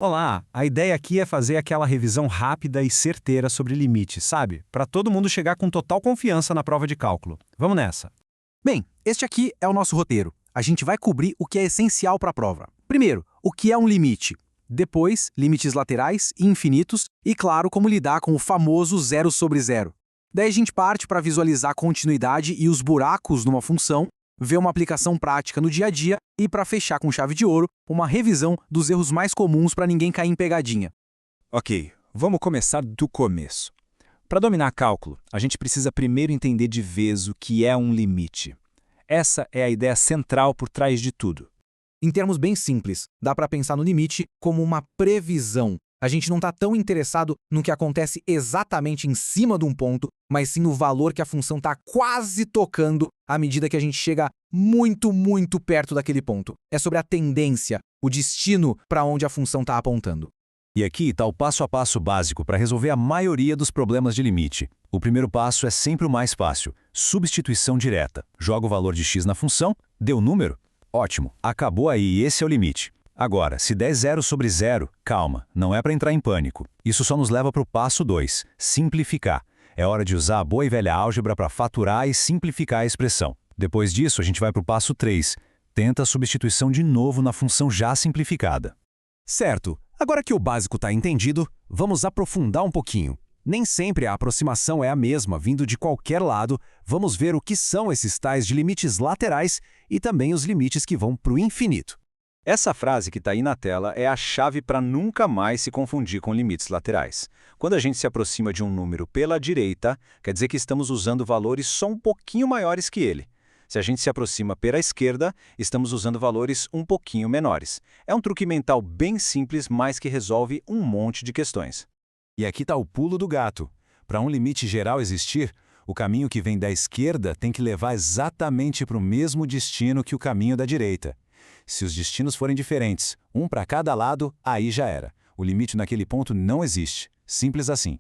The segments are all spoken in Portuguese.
Olá, a ideia aqui é fazer aquela revisão rápida e certeira sobre limites, sabe? Para todo mundo chegar com total confiança na prova de cálculo. Vamos nessa. Bem, este aqui é o nosso roteiro. A gente vai cobrir o que é essencial para a prova. Primeiro, o que é um limite. Depois, limites laterais e infinitos. E, claro, como lidar com o famoso zero sobre zero. Daí a gente parte para visualizar a continuidade e os buracos numa função, ver uma aplicação prática no dia a dia e, para fechar com chave de ouro, uma revisão dos erros mais comuns para ninguém cair em pegadinha. Ok, vamos começar do começo. Para dominar cálculo, a gente precisa primeiro entender de vez o que é um limite. Essa é a ideia central por trás de tudo. Em termos bem simples, dá para pensar no limite como uma previsão. A gente não está tão interessado no que acontece exatamente em cima de um ponto, mas sim no valor que a função está quase tocando à medida que a gente chega muito, muito perto daquele ponto. É sobre a tendência, o destino para onde a função está apontando. E aqui está o passo a passo básico para resolver a maioria dos problemas de limite. O primeiro passo é sempre o mais fácil: substituição direta. Joga o valor de x na função, deu o número? Ótimo, acabou aí, esse é o limite. Agora, se der zero sobre zero, calma, não é para entrar em pânico. Isso só nos leva para o passo 2, simplificar. É hora de usar a boa e velha álgebra para faturar e simplificar a expressão. Depois disso, a gente vai para o passo 3, tenta a substituição de novo na função já simplificada. Certo, agora que o básico está entendido, vamos aprofundar um pouquinho. Nem sempre a aproximação é a mesma, vindo de qualquer lado. Vamos ver o que são esses tais de limites laterais e também os limites que vão para o infinito. Essa frase que está aí na tela é a chave para nunca mais se confundir com limites laterais. Quando a gente se aproxima de um número pela direita, quer dizer que estamos usando valores só um pouquinho maiores que ele. Se a gente se aproxima pela esquerda, estamos usando valores um pouquinho menores. É um truque mental bem simples, mas que resolve um monte de questões. E aqui está o pulo do gato. Para um limite geral existir, o caminho que vem da esquerda tem que levar exatamente para o mesmo destino que o caminho da direita. Se os destinos forem diferentes, um para cada lado, aí já era. O limite naquele ponto não existe. Simples assim.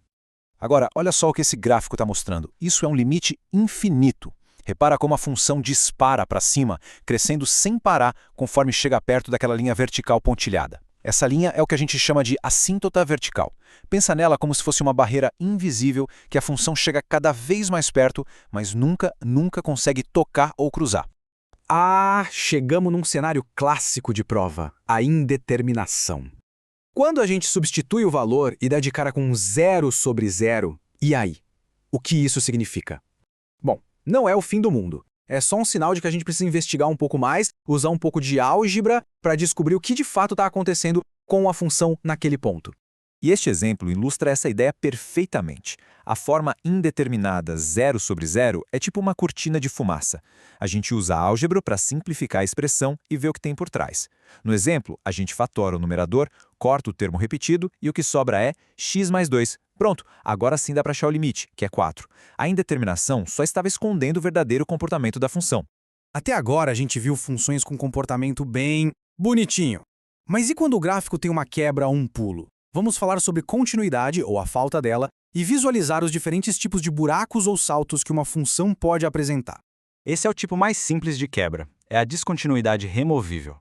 Agora, olha só o que esse gráfico está mostrando. Isso é um limite infinito. Repara como a função dispara para cima, crescendo sem parar conforme chega perto daquela linha vertical pontilhada. Essa linha é o que a gente chama de assíntota vertical. Pensa nela como se fosse uma barreira invisível que a função chega cada vez mais perto, mas nunca consegue tocar ou cruzar. Ah, chegamos num cenário clássico de prova, a indeterminação. Quando a gente substitui o valor e dá de cara com zero sobre zero, e aí? O que isso significa? Bom, não é o fim do mundo. É só um sinal de que a gente precisa investigar um pouco mais, usar um pouco de álgebra para descobrir o que de fato está acontecendo com a função naquele ponto. E este exemplo ilustra essa ideia perfeitamente. A forma indeterminada zero sobre zero é tipo uma cortina de fumaça. A gente usa a álgebra para simplificar a expressão e ver o que tem por trás. No exemplo, a gente fatora o numerador, corta o termo repetido e o que sobra é x mais 2. Pronto, agora sim dá para achar o limite, que é 4. A indeterminação só estava escondendo o verdadeiro comportamento da função. Até agora a gente viu funções com comportamento bem bonitinho. Mas e quando o gráfico tem uma quebra ou um pulo? Vamos falar sobre continuidade, ou a falta dela, e visualizar os diferentes tipos de buracos ou saltos que uma função pode apresentar. Esse é o tipo mais simples de quebra, é a descontinuidade removível.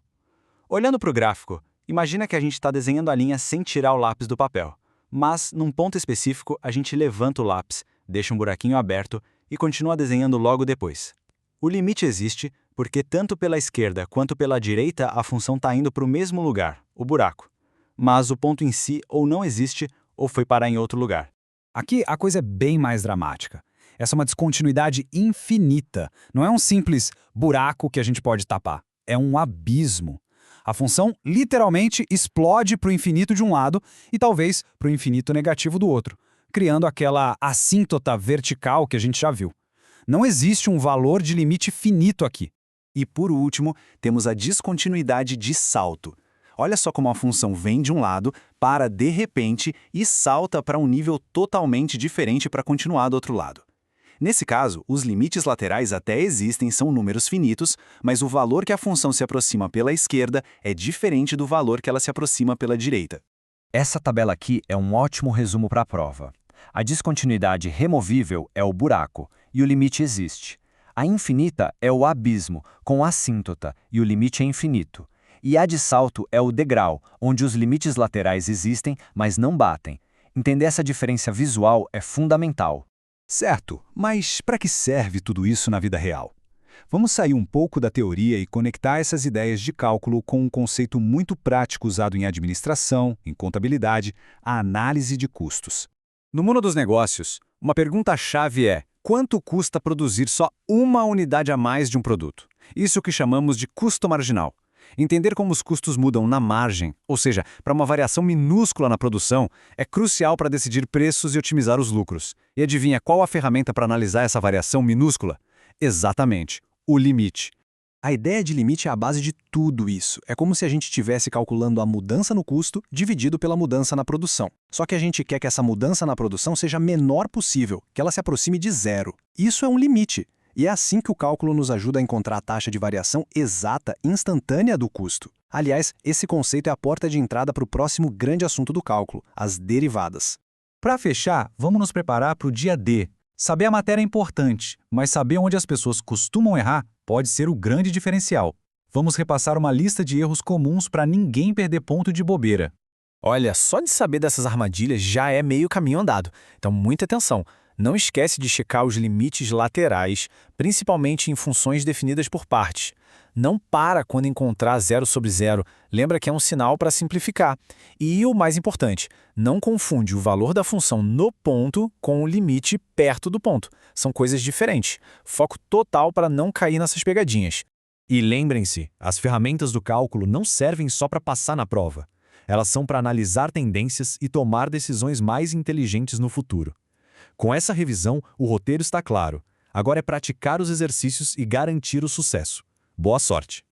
Olhando para o gráfico, imagina que a gente está desenhando a linha sem tirar o lápis do papel. Mas, num ponto específico, a gente levanta o lápis, deixa um buraquinho aberto e continua desenhando logo depois. O limite existe porque tanto pela esquerda quanto pela direita a função está indo para o mesmo lugar, o buraco. Mas o ponto em si ou não existe ou foi parar em outro lugar. Aqui a coisa é bem mais dramática. Essa é uma descontinuidade infinita. Não é um simples buraco que a gente pode tapar. É um abismo. A função literalmente explode para o infinito de um lado e talvez para o infinito negativo do outro, criando aquela assíntota vertical que a gente já viu. Não existe um valor de limite finito aqui. E por último, temos a descontinuidade de salto. Olha só como a função vem de um lado, para de repente e salta para um nível totalmente diferente para continuar do outro lado. Nesse caso, os limites laterais até existem, são números finitos, mas o valor que a função se aproxima pela esquerda é diferente do valor que ela se aproxima pela direita. Essa tabela aqui é um ótimo resumo para a prova. A descontinuidade removível é o buraco, e o limite existe. A infinita é o abismo, com assíntota, e o limite é infinito. E a de salto é o degrau, onde os limites laterais existem, mas não batem. Entender essa diferença visual é fundamental. Certo, mas para que serve tudo isso na vida real? Vamos sair um pouco da teoria e conectar essas ideias de cálculo com um conceito muito prático usado em administração, em contabilidade, a análise de custos. No mundo dos negócios, uma pergunta-chave é: quanto custa produzir só uma unidade a mais de um produto? Isso que chamamos de custo marginal. Entender como os custos mudam na margem, ou seja, para uma variação minúscula na produção, é crucial para decidir preços e otimizar os lucros. E adivinha qual a ferramenta para analisar essa variação minúscula? Exatamente, o limite. A ideia de limite é a base de tudo isso. É como se a gente estivesse calculando a mudança no custo dividido pela mudança na produção. Só que a gente quer que essa mudança na produção seja a menor possível, que ela se aproxime de zero. Isso é um limite. E é assim que o cálculo nos ajuda a encontrar a taxa de variação exata, instantânea do custo. Aliás, esse conceito é a porta de entrada para o próximo grande assunto do cálculo, as derivadas. Para fechar, vamos nos preparar para o dia D. Saber a matéria é importante, mas saber onde as pessoas costumam errar pode ser o grande diferencial. Vamos repassar uma lista de erros comuns para ninguém perder ponto de bobeira. Olha, só de saber dessas armadilhas já é meio caminho andado. Então, muita atenção. Não esquece de checar os limites laterais, principalmente em funções definidas por partes. Não para quando encontrar 0 sobre 0, lembra que é um sinal para simplificar. E o mais importante, não confunde o valor da função no ponto com o limite perto do ponto. São coisas diferentes. Foco total para não cair nessas pegadinhas. E lembrem-se, as ferramentas do cálculo não servem só para passar na prova. Elas são para analisar tendências e tomar decisões mais inteligentes no futuro. Com essa revisão, o roteiro está claro. Agora é praticar os exercícios e garantir o sucesso. Boa sorte!